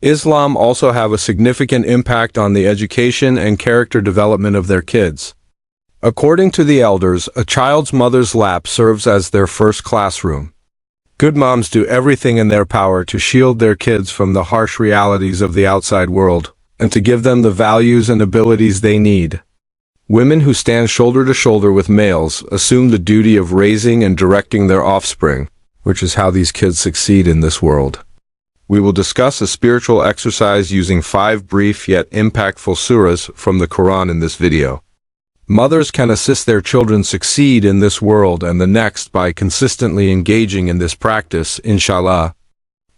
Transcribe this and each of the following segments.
Islam also have a significant impact on the education and character development of their kids. According to the elders, a child's mother's lap serves as their first classroom. Good moms do everything in their power to shield their kids from the harsh realities of the outside world, and to give them the values and abilities they need. Women who stand shoulder to shoulder with males assume the duty of raising and directing their offspring, which is how these kids succeed in this world. We will discuss a spiritual exercise using 5 brief yet impactful surahs from the Quran in this video. Mothers can assist their children succeed in this world and the next by consistently engaging in this practice, inshaAllah.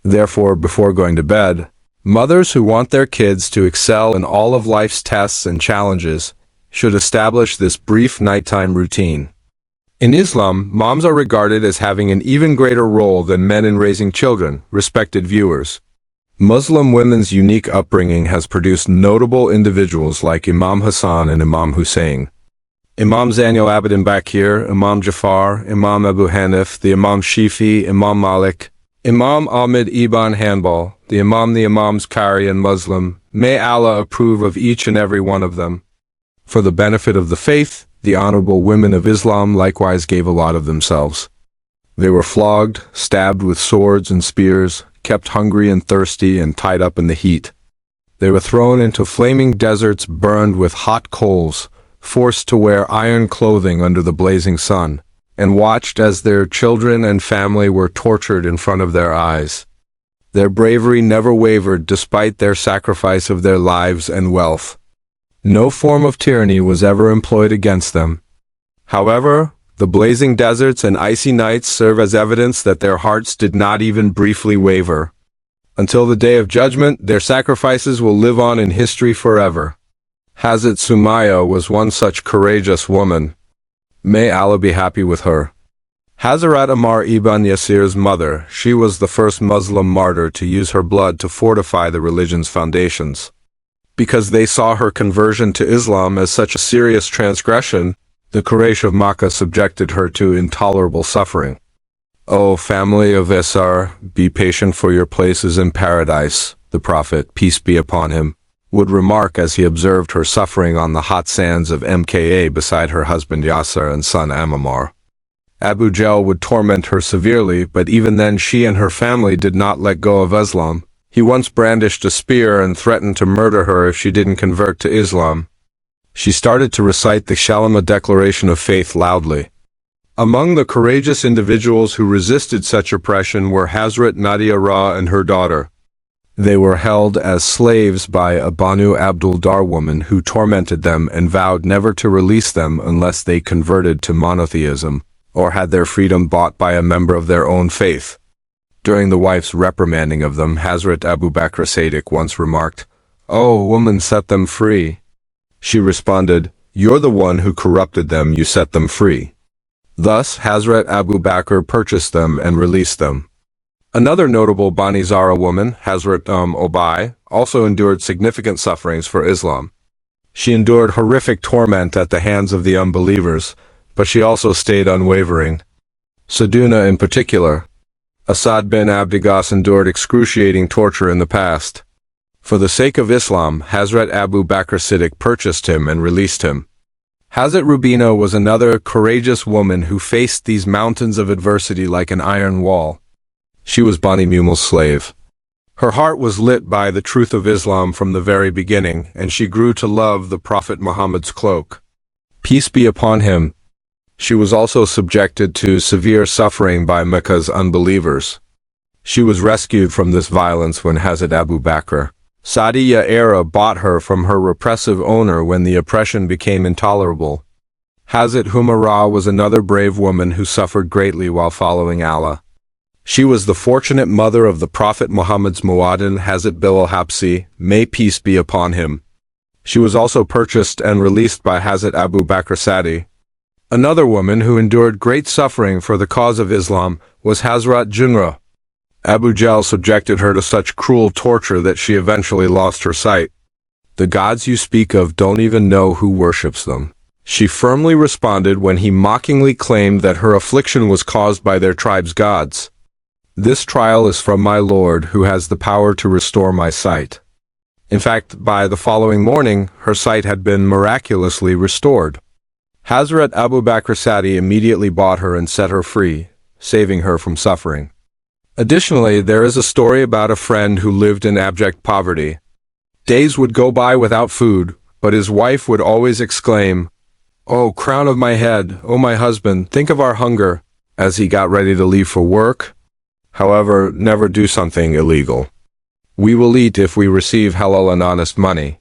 Therefore, before going to bed, mothers who want their kids to excel in all of life's tests and challenges should establish this brief nighttime routine. In Islam, moms are regarded as having an even greater role than men in raising children, respected viewers. Muslim women's unique upbringing has produced notable individuals like Imam Hassan and Imam Hussein, Imam Zainul Abidin Bakir, Imam Jafar, Imam Abu Hanif, the Imam Shifi, Imam Malik, Imam Ahmad ibn Hanbal, the Imams Qari and Muslim. May Allah approve of each and every one of them. For the benefit of the faith, the honorable women of Islam likewise gave a lot of themselves. They were flogged, stabbed with swords and spears, kept hungry and thirsty and tied up in the heat. They were thrown into flaming deserts burned with hot coals, forced to wear iron clothing under the blazing sun, and watched as their children and family were tortured in front of their eyes. Their bravery never wavered despite their sacrifice of their lives and wealth. No form of tyranny was ever employed against them. However, the blazing deserts and icy nights serve as evidence that their hearts did not even briefly waver. Until the day of judgment, their sacrifices will live on in history forever. Hazrat Sumayya was one such courageous woman. May Allah be happy with her. Hazrat Ammar ibn Yasir's mother, she was the first Muslim martyr to use her blood to fortify the religion's foundations. Because they saw her conversion to Islam as such a serious transgression, the Quraysh of Makkah subjected her to intolerable suffering. O family of Isar, be patient, for your place is in paradise, the Prophet, peace be upon him, would remark as he observed her suffering on the hot sands of Mka beside her husband Yasser and son Ammar. Abu Jahl would torment her severely, but even then she and her family did not let go of Islam. He once brandished a spear and threatened to murder her if she didn't convert to Islam. She started to recite the Kalima declaration of faith loudly. Among the courageous individuals who resisted such oppression were Hazrat Nadia Ra and her daughter. They were held as slaves by a Banu Abdul Dar woman who tormented them and vowed never to release them unless they converted to monotheism, or had their freedom bought by a member of their own faith. During the wife's reprimanding of them, Hazrat Abu Bakr Siddiq once remarked, "Oh, woman, set them free." She responded, "You're the one who corrupted them, you set them free." Thus, Hazrat Abu Bakr purchased them and released them. Another notable Bani Zara woman, Hazrat Obai, also endured significant sufferings for Islam. She endured horrific torment at the hands of the unbelievers, but she also stayed unwavering. Saduna in particular. Asad bin Abdigas endured excruciating torture in the past. For the sake of Islam, Hazrat Abu Bakr Siddiq purchased him and released him. Hazrat Rubina was another courageous woman who faced these mountains of adversity like an iron wall. She was Bani Mumul's slave. Her heart was lit by the truth of Islam from the very beginning, and she grew to love the Prophet Muhammad's cloak. Peace be upon him. She was also subjected to severe suffering by Mecca's unbelievers. She was rescued from this violence when Hazrat Abu Bakr Sadiya era bought her from her repressive owner when the oppression became intolerable. Hazrat Humaira was another brave woman who suffered greatly while following Allah. She was the fortunate mother of the Prophet Muhammad's Muad'in Hazrat Bilal Habsi, may peace be upon him. She was also purchased and released by Hazrat Abu Bakr Sadi. Another woman who endured great suffering for the cause of Islam was Hazrat Junra. Abu Jahl subjected her to such cruel torture that she eventually lost her sight. "The gods you speak of don't even know who worships them," she firmly responded when he mockingly claimed that her affliction was caused by their tribe's gods. This trial is from my Lord, who has the power to restore my sight. In fact, by the following morning, her sight had been miraculously restored. Hazrat Abu Bakr Sadi immediately bought her and set her free, saving her from suffering. Additionally, there is a story about a friend who lived in abject poverty. Days would go by without food, but his wife would always exclaim, "Oh, crown of my head, oh my husband, think of our hunger," as he got ready to leave for work. However, never do something illegal. We will eat if we receive halal and honest money.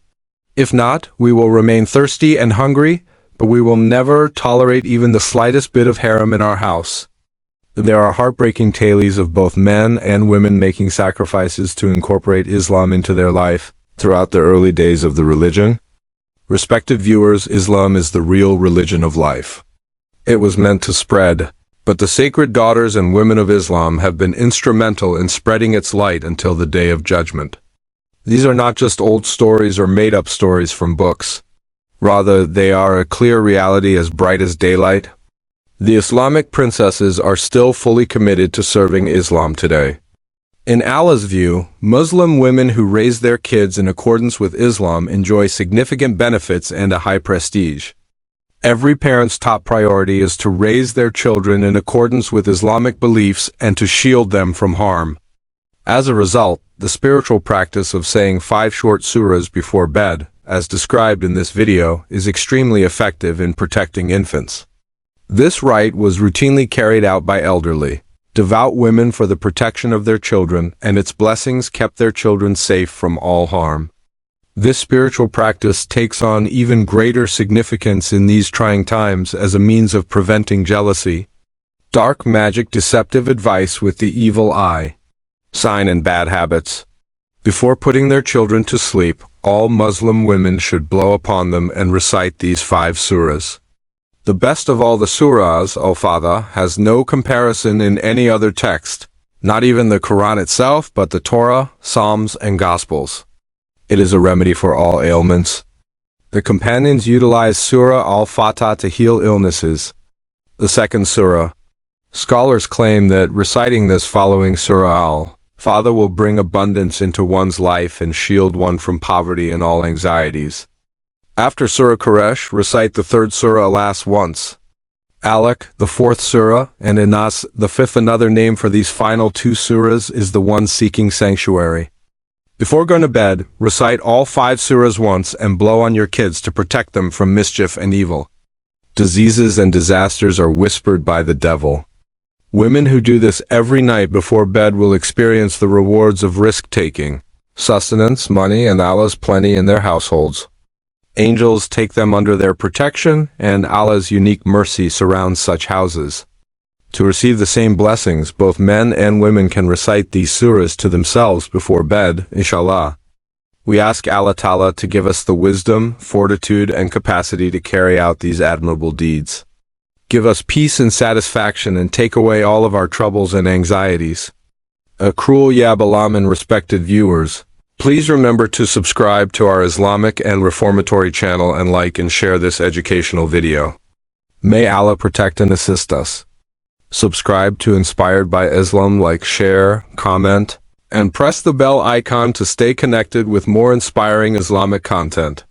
If not, we will remain thirsty and hungry, but we will never tolerate even the slightest bit of haram in our house. There are heartbreaking tales of both men and women making sacrifices to incorporate Islam into their life throughout the early days of the religion. Respected viewers, Islam is the real religion of life. It was meant to spread, but the sacred daughters and women of Islam have been instrumental in spreading its light until the Day of Judgment. These are not just old stories or made-up stories from books. Rather, they are a clear reality as bright as daylight. The Islamic princesses are still fully committed to serving Islam today. In Allah's view, Muslim women who raise their kids in accordance with Islam enjoy significant benefits and a high prestige. Every parent's top priority is to raise their children in accordance with Islamic beliefs and to shield them from harm. As a result, the spiritual practice of saying 5 short surahs before bed, as described in this video, is extremely effective in protecting infants. This rite was routinely carried out by elderly, devout women for the protection of their children, and its blessings kept their children safe from all harm. This spiritual practice takes on even greater significance in these trying times as a means of preventing jealousy, dark magic, deceptive advice with the evil eye, sign and bad habits. Before putting their children to sleep, all Muslim women should blow upon them and recite these 5 surahs. The best of all the surahs, Al-Fatha, has no comparison in any other text, not even the Quran itself, but the Torah, Psalms, and Gospels. It is a remedy for all ailments. The companions utilized Surah Al-Fatah to heal illnesses. The second surah. Scholars claim that reciting this following Surah Al-Fatah will bring abundance into one's life and shield one from poverty and all anxieties. After Surah Quraysh, recite the third surah Alas once. Alaq, the fourth surah, and Inas, the fifth. Another name for these final 2 surahs is the one seeking sanctuary. Before going to bed, recite all 5 surahs once and blow on your kids to protect them from mischief and evil. Diseases and disasters are whispered by the devil. Women who do this every night before bed will experience the rewards of risk-taking, sustenance, money, and Allah's plenty in their households. Angels take them under their protection, and Allah's unique mercy surrounds such houses. To receive the same blessings, both men and women can recite these surahs to themselves before bed, inshaAllah. We ask Allah Ta'ala to give us the wisdom, fortitude, and capacity to carry out these admirable deeds. Give us peace and satisfaction and take away all of our troubles and anxieties. Cruel Yabalam and respected viewers, please remember to subscribe to our Islamic and Reformatory channel and like and share this educational video. May Allah protect and assist us. Subscribe to Inspired by Islam, like, share, comment, and press the bell icon to stay connected with more inspiring Islamic content.